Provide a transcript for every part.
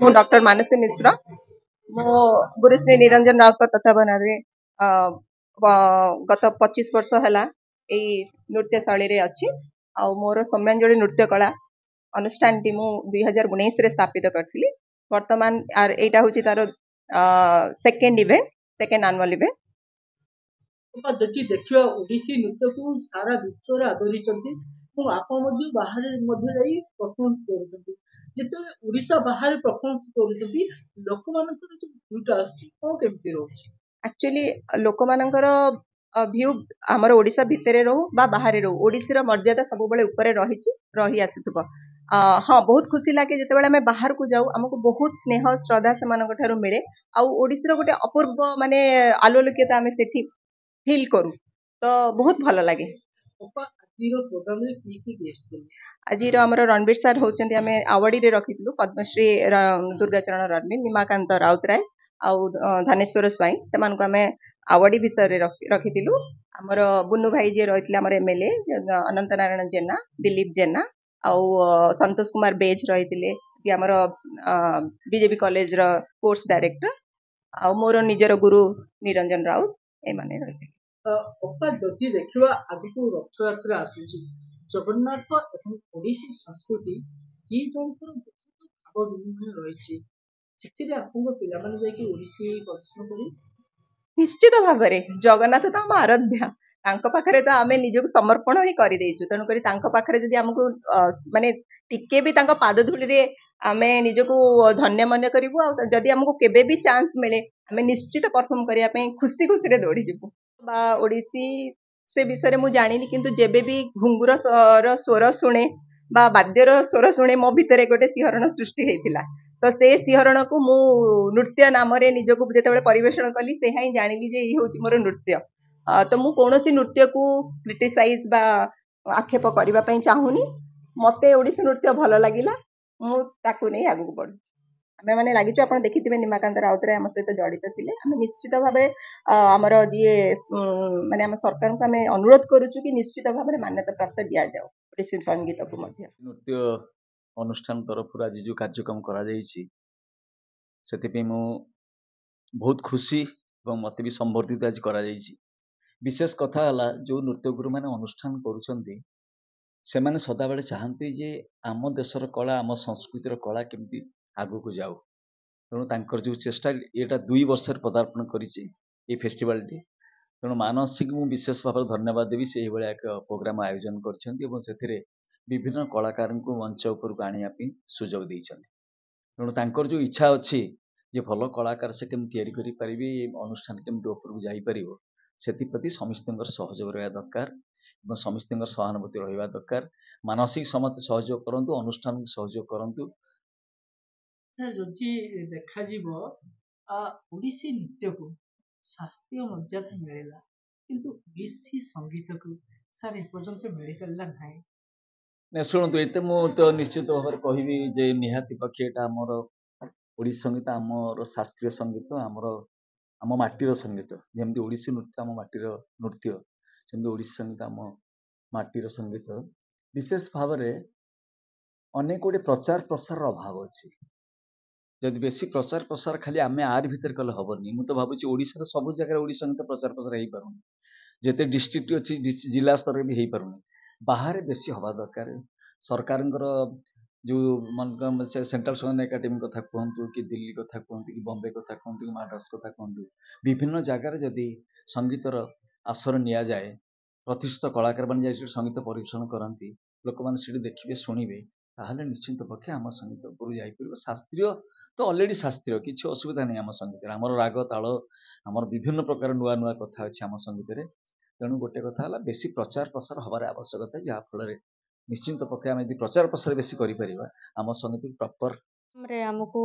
ମୁଁ ଡକ୍ଟର ମାନସୀ ମିଶ୍ର। ମୁଁ ଗୁରୁଶ୍ରୀ ନିରଞ୍ଜନ ରାଉତ ତତ୍ତ୍ୱାବଧାନରେ ଗତ 25 ବର୍ଷ ହେଲା ଏଇ ନୃତ୍ୟଶୈଳୀରେ ଅଛି। ଆଉ ମୋର ସୌମ୍ୟାଞ୍ଜଳି ନୃତ୍ୟ କଳା ଅନୁଷ୍ଠାନଟି ମୁଁ 2019ରେ ସ୍ଥାପିତ କରିଥିଲି। ବର୍ତ୍ତମାନ ଏଇଟା ହେଉଛି ତାର second event, second annual event. ଯଦି ଦେଖିବା ଓଡ଼ିଶୀ ନୃତ୍ୟକୁ ସାରା ବିଶ୍ୱରେ ଆଦରିଛନ୍ତି ଏବଂ ଆପଣ ମଧ୍ୟ ବାହାରେ ମଧ୍ୟ ଯାଇ ପରଫର୍ମାନ୍ସ କରୁଛନ୍ତି। ଯେତେବେଳେ ଓଡ଼ିଶା ବାହାରେ ପରଫର୍ମାନ୍ସ କରୁଛନ୍ତି ଲୋକମାନଙ୍କର ଯୋଉ ଭିଉଟା ଆସୁଛି କଣ କେମିତି ରହୁଛି? ଆକ୍ଚୁଆଲି ଲୋକମାନଙ୍କର ଭ୍ୟୁ ଆମର ଓଡ଼ିଶା ଭିତରେ ରହୁ ବା ବାହାରେ ରହୁ, ଓଡ଼ିଶୀର ମର୍ଯ୍ୟାଦା ସବୁବେଳେ ଉପରେ ରହି ଆସିଥିବ। ହଁ, ବହୁତ ଖୁସି ଲାଗେ ଯେତେବେଳେ ଆମେ ବାହାରକୁ ଯାଉ, ଆମକୁ ବହୁତ ସ୍ନେହ ଶ୍ରଦ୍ଧା ସେମାନଙ୍କ ଠାରୁ ମିଳେ। ଆଉ ଓଡ଼ିଶୀର ଗୋଟେ ଅପୂର୍ବ ମାନେ ଆଲୋକିକତା ଆମେ ସେଠି ଫିଲ୍ କରୁ, ତ ବହୁତ ଭଲ ଲାଗେ। ଆଜିର ଆମର ରଣବୀର ସାର୍ ହଉଛନ୍ତି, ଆମେ ଆୱାର୍ଡିରେ ରଖିଥିଲୁ ପଦ୍ମଶ୍ରୀ ଦୁର୍ଗାଚରଣ ରଣବୀର, ନିମାକାନ୍ତ ରାଉତରାୟ ଆଉ ଧନେଶ୍ୱର ସ୍ୱାଇଁ, ସେମାନଙ୍କୁ ଆମେ ଆୱାର୍ଡି ବିଷୟରେ ରଖିଥିଲୁ। ଆମର ବୁନୁ ଭାଇ ଯିଏ ରହିଥିଲେ ଆମର ଏମଏଲଏ, ଅନନ୍ତ ନାରାୟଣ ଜେନା, ଦିଲ୍ଲୀପ ଜେନା ଆଉ ସନ୍ତୋଷ କୁମାର ବେଜ ରହିଥିଲେ, କି ଆମର ବିଜେପି କଲେଜର କୋର୍ସ ଡାଇରେକ୍ଟର, ଆଉ ମୋର ନିଜର ଗୁରୁ ନିରଞ୍ଜନ ରାଉତ, ଏମାନେ ରହିଥିଲେ। ଯଦି ଦେଖିବା ଆଗକୁ ରଥଯାତ୍ରା ଆସୁଛି, ଜଗନ୍ନାଥ ଏବଂ ଓଡ଼ିଶୀ ସଂସ୍କୃତି ଦି ଜଣଙ୍କର ବହୁତ ଭାବ ବିନିମୟ ରହିଛି, ସେଥିରେ ଆପଣଙ୍କ ପିଲାମାନେ ଯାଇକି ଓଡ଼ିଶୀ ପ୍ରଦର୍ଶନ କରିବେ? ନିଶ୍ଚିତ ଭାବରେ ଜଗନ୍ନାଥ ତ ଆମ ଆରାଧ୍ୟ, ତାଙ୍କ ପାଖରେ ତ ଆମେ ନିଜକୁ ସମର୍ପଣ ହିଁ କରିଦେଇଛୁ। ତେଣୁକରି ତାଙ୍କ ପାଖରେ ଯଦି ଆମକୁ ମାନେ ଟିକେ ବି ତାଙ୍କ ପାଦ ଧୂଳିରେ ଆମେ ନିଜକୁ ଧନ୍ୟ ମନେ କରିବୁ। ଆଉ ଯଦି ଆମକୁ କେବେ ବି ଚାନ୍ସ ମିଳେ ଆମେ ନିଶ୍ଚିତ ପରଫର୍ମ କରିବା ପାଇଁ ଖୁସି ଖୁସିରେ ଦୌଡ଼ିଯିବୁ। ବା ଓଡ଼ିଶୀ ସେ ବିଷୟରେ ମୁଁ ଜାଣିନି, କିନ୍ତୁ ଯେବେ ବି ଘୁଙ୍ଗୁର ସ୍ୱର ଶୁଣେ ବା ବାଦ୍ୟର ସ୍ୱର ଶୁଣେ ମୋ ଭିତରେ ଗୋଟେ ଶିହରଣ ସୃଷ୍ଟି ହେଇଥିଲା। ତ ସେ ଶିହରଣକୁ ମୁଁ ନୃତ୍ୟ ନାମରେ ନିଜକୁ ଯେତେବେଳେ ପରିବେଷଣ କଲି, ସେ ହିଁ ଜାଣିଲି ଯେ ଇଏ ହେଉଛି ମୋର ନୃତ୍ୟ। ତ ମୁଁ କୌଣସି ନୃତ୍ୟକୁ କ୍ରିଟିସାଇଜ ବା ଆକ୍ଷେପ କରିବା ପାଇଁ ଚାହୁଁନି। ମତେ ଓଡ଼ିଶୀ ନୃତ୍ୟ ଭଲ ଲାଗିଲା, ମୁଁ ତାକୁ ନେଇ ଆଗକୁ ବଢୁଛି। ଆମେ ମାନେ ଲାଗିଛୁ, ଆପଣ ଦେଖିଥିବେ ନିମାକାନ୍ତ ରାଉତରାୟ ଆମ ସହିତ ଜଡ଼ିତ ଥିଲେ। ଆମେ ନିଶ୍ଚିତ ଭାବରେ ଆମର ଯିଏ ମାନେ ଆମ ସରକାରଙ୍କୁ ଆମେ ଅନୁରୋଧ କରୁଛୁ କି ନିଶ୍ଚିତ ଭାବରେ ମାନ୍ୟତା ପ୍ରାପ୍ତ ଦିଆଯାଉ ଓଡ଼ିଶୀ ସଙ୍ଗୀତକୁ ମଧ୍ୟ। ନୃତ୍ୟ ଅନୁଷ୍ଠାନ ତରଫରୁ ଆଜି ଯେଉଁ କାର୍ଯ୍ୟକ୍ରମ କରାଯାଇଛି, ସେଥିପାଇଁ ମୁଁ ବହୁତ ଖୁସି ଏବଂ ମୋତେ ବି ସମ୍ବର୍ଦ୍ଧିତ ଆଜି କରାଯାଇଛି। ବିଶେଷ କଥା ହେଲା, ଯେଉଁ ନୃତ୍ୟଗୁରୁମାନେ ଅନୁଷ୍ଠାନ କରୁଛନ୍ତି ସେମାନେ ସଦାବେଳେ ଚାହାନ୍ତି ଯେ ଆମ ଦେଶର କଳା, ଆମ ସଂସ୍କୃତିର କଳା କେମିତି ଆଗକୁ ଯାଉ। ତେଣୁ ତାଙ୍କର ଯେଉଁ ଚେଷ୍ଟା, ଏଇଟା 2 ବର୍ଷରେ ପଦାର୍ପଣ କରିଛି ଏଇ ଫେଷ୍ଟିଭାଲଟି। ତେଣୁ ମାନସୀକୁ ମୁଁ ବିଶେଷ ଭାବରେ ଧନ୍ୟବାଦ ଦେବି, ସେ ଏଇଭଳିଆ ଏକ ପ୍ରୋଗ୍ରାମ ଆୟୋଜନ କରିଛନ୍ତି ଏବଂ ସେଥିରେ ବିଭିନ୍ନ କଳାକାରଙ୍କୁ ମଞ୍ଚ ଉପରକୁ ଆଣିବା ପାଇଁ ସୁଯୋଗ ଦେଇଛନ୍ତି। ତେଣୁ ତାଙ୍କର ଯେଉଁ ଇଚ୍ଛା ଅଛି ଯେ ଭଲ କଳାକାର ସେ କେମିତି ତିଆରି କରିପାରିବେ, ଏ ଅନୁଷ୍ଠାନ କେମିତି ଉପରକୁ ଯାଇପାରିବ, ସେଥିପ୍ରତି ସମସ୍ତଙ୍କର ସହଯୋଗ ରହିବା ଦରକାର ଏବଂ ସମସ୍ତଙ୍କର ସହାନୁଭୂତି ରହିବା ଦରକାର। ମାନସିକ ସମସ୍ତେ ସହଯୋଗ କରନ୍ତୁ, ଅନୁଷ୍ଠାନକୁ ସହଯୋଗ କରନ୍ତୁ। ଯଦି ଦେଖାଯିବ ଓଡ଼ିଶୀ ନୃତ୍ୟକୁ ଶାସ୍ତ୍ରୀୟ ମର୍ଯ୍ୟାଦା ମିଳିଲା, କିନ୍ତୁ ଓଡ଼ିଶୀ ସଙ୍ଗୀତକୁ ସାର୍ ଏପର୍ଯ୍ୟନ୍ତ ମିଳିପାରିଲା ନାହିଁ। ଶୁଣନ୍ତୁ, ଏତେ ମୁଁ ତ ନିଶ୍ଚିତ ଭାବରେ କହିବି ଯେ ନିହାତି ପକ୍ଷେ ଏଇଟା ଆମର ଓଡ଼ିଶୀ ସଙ୍ଗୀତ ଆମର ଶାସ୍ତ୍ରୀୟ ସଙ୍ଗୀତ, ଆମ ମାଟିର ସଙ୍ଗୀତ। ଯେମିତି ଓଡ଼ିଶୀ ନୃତ୍ୟ ଆମ ମାଟିର ନୃତ୍ୟ, ସେମିତି ଓଡ଼ିଶୀ ସଙ୍ଗୀତ ଆମ ମାଟିର ସଙ୍ଗୀତ। ବିଶେଷ ଭାବରେ ଅନେକ ଗୁଡ଼ିଏ ପ୍ରଚାର ପ୍ରସାରର ଅଭାବ ଅଛି। ଯଦି ବେଶୀ ପ୍ରଚାର ପ୍ରସାର ଖାଲି ଆମେ ଆରି ଭିତରେ କଲେ ହେବନି। ମୁଁ ତ ଭାବୁଛି ଓଡ଼ିଶାର ସବୁ ଜାଗାରେ ଓଡ଼ିଶୀ ସଙ୍ଗୀତ ପ୍ରଚାର ପ୍ରସାର ହେଇପାରୁନି, ଯେତେ ଡିଷ୍ଟ୍ରିକ୍ଟ ଅଛି ଜିଲ୍ଲା ସ୍ତରରେ ବି ହେଇପାରୁନି। ବାହାରେ ବେଶୀ ହେବା ଦରକାର। ସରକାରଙ୍କର ଯେଉଁ ସେଣ୍ଟ୍ରାଲ ସଙ୍ଗୀତ ଏକାଡେମୀ କଥା କୁହନ୍ତୁ, କି ଦିଲ୍ଲୀ କଥା କୁହନ୍ତୁ, କି ବମ୍ବେ କଥା କୁହନ୍ତୁ, କି ମାଡ୍ରାସ କଥା କୁହନ୍ତୁ, ବିଭିନ୍ନ ଜାଗାରେ ଯଦି ସଙ୍ଗୀତର ଆସର ନିଆଯାଏ, ପ୍ରତିଷ୍ଠିତ କଳାକାରମାନେ ଯାଇ ସେଠି ସଙ୍ଗୀତ ପରିବେଷଣ କରନ୍ତି, ଲୋକମାନେ ସେଠି ଦେଖିବେ, ଶୁଣିବେ, ତାହେଲେ ନିଶ୍ଚିତ ପକ୍ଷେ ଆମ ସଙ୍ଗୀତ ଉପରକୁ ଯାଇପାରିବ। ଶାସ୍ତ୍ରୀୟ ତ ଅଲରେଡ଼ି ଶାସ୍ତ୍ରୀୟ, କିଛି ଅସୁବିଧା ନାହିଁ ଆମ ସଙ୍ଗୀତରେ। ଆମର ରାଗ ତାଳ, ଆମର ବିଭିନ୍ନ ପ୍ରକାର ନୂଆ ନୂଆ କଥା ଅଛି ଆମ ସଙ୍ଗୀତରେ। ତେଣୁ ଗୋଟେ କଥା ହେଲା, ବେଶୀ ପ୍ରଚାର ପ୍ରସାର ହେବାର ଆବଶ୍ୟକତା, ଯାହାଫଳରେ ନିଶ୍ଚିତ ପକ୍ଷେ ଆମେ ଯଦି ପ୍ରଚାର ପ୍ରସାର ବେଶୀ କରିପାରିବା, ଆମ ସଙ୍ଗୀତ ପ୍ରପର ଆମକୁ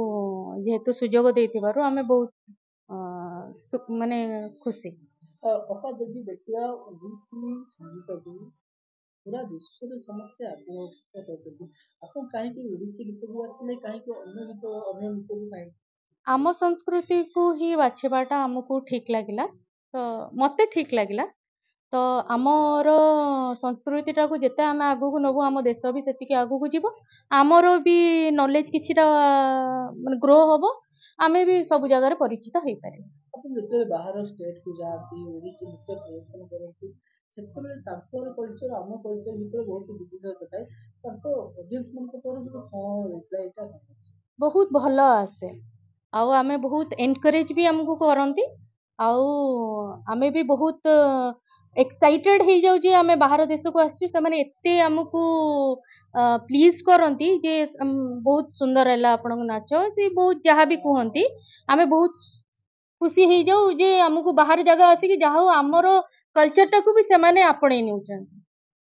ଯେହେତୁ ସୁଯୋଗ ଦେଇଥିବାରୁ ଆମେ ବହୁତ ମାନେ ଖୁସି। ଯଦି ଦେଖିବା ଓଡ଼ିଶୀ ସଙ୍ଗୀତକୁ ପୁରା ବିଶ୍ୱରେ ସମସ୍ତେ ଆଗ୍ରହ କରୁଛନ୍ତି, ଆପଣ କାହିଁକି ଓଡ଼ିଶୀ ଗୀତକୁ ବାଛିଲେ, କାହିଁକି ଅନ୍ୟ ଗୀତକୁ ନାହିଁ? ଆମ ସଂସ୍କୃତିକୁ ହିଁ ବାଛିବାଟା ଆମକୁ ଠିକ୍ ଲାଗିଲା, ତ ମୋତେ ଠିକ୍ ଲାଗିଲା। ତ ତ ଆମର ସଂସ୍କୃତିଟାକୁ ଯେତେ ଆମେ ଆଗକୁ ନେବୁ ଆମ ଦେଶ ବି ସେତିକି ଆଗକୁ ଯିବ, ଆମର ବି ନଲେଜ କିଛିଟା ମାନେ ଗ୍ରୋ ହବ, ଆମେ ବି ସବୁ ଜାଗାରେ ପରିଚିତ ହେଇପାରିବୁ। ଆପଣ ଯେତେବେଳେ ବାହାର ଷ୍ଟେଟକୁ ଯାଆନ୍ତି ଓଡ଼ିଶୀ ନୃତ୍ୟ ପ୍ରଦର୍ଶନ କରନ୍ତି ସେତେବେଳେ ତାଙ୍କର କଲଚର ଆମ କଲଚର ଭିତରେ ବହୁତ ବିବିଧତା ଥାଏ, ତାଙ୍କ ଅଡ଼ିଏନ୍ସ ମାନଙ୍କ ତରଫରୁ କ'ଣ ରିପ୍ଲାଏଟା ଅଛି? ବହୁତ ଭଲ ଆସେ, ଆଉ ଆମେ ବହୁତ ଏନକରେଜ ବି ଆମକୁ କରନ୍ତି, ଆଉ ଆମେ ବି ବହୁତ ଏକ୍ସାଇଟେଡ ହେଇଯାଉ ଯେ ଆମେ ବାହାର ଦେଶକୁ ଆସିଛୁ, ସେମାନେ ଏତେ ଆମକୁ ପ୍ଲିଜ କରନ୍ତି ଯେ ବହୁତ ସୁନ୍ଦର ହେଲା ଆପଣଙ୍କ ନାଚ, ସେ ବହୁତ ଯାହା ବି କୁହନ୍ତି ଆମେ ବହୁତ ଖୁସି ହେଇଯାଉ ଯେ ଆମକୁ ବାହାର ଜାଗା ଆସିକି ଯାହା ହଉ ଆମର କଲଚରଟାକୁ ବି ସେମାନେ ଆପଣେଇ ନେଉଛନ୍ତି।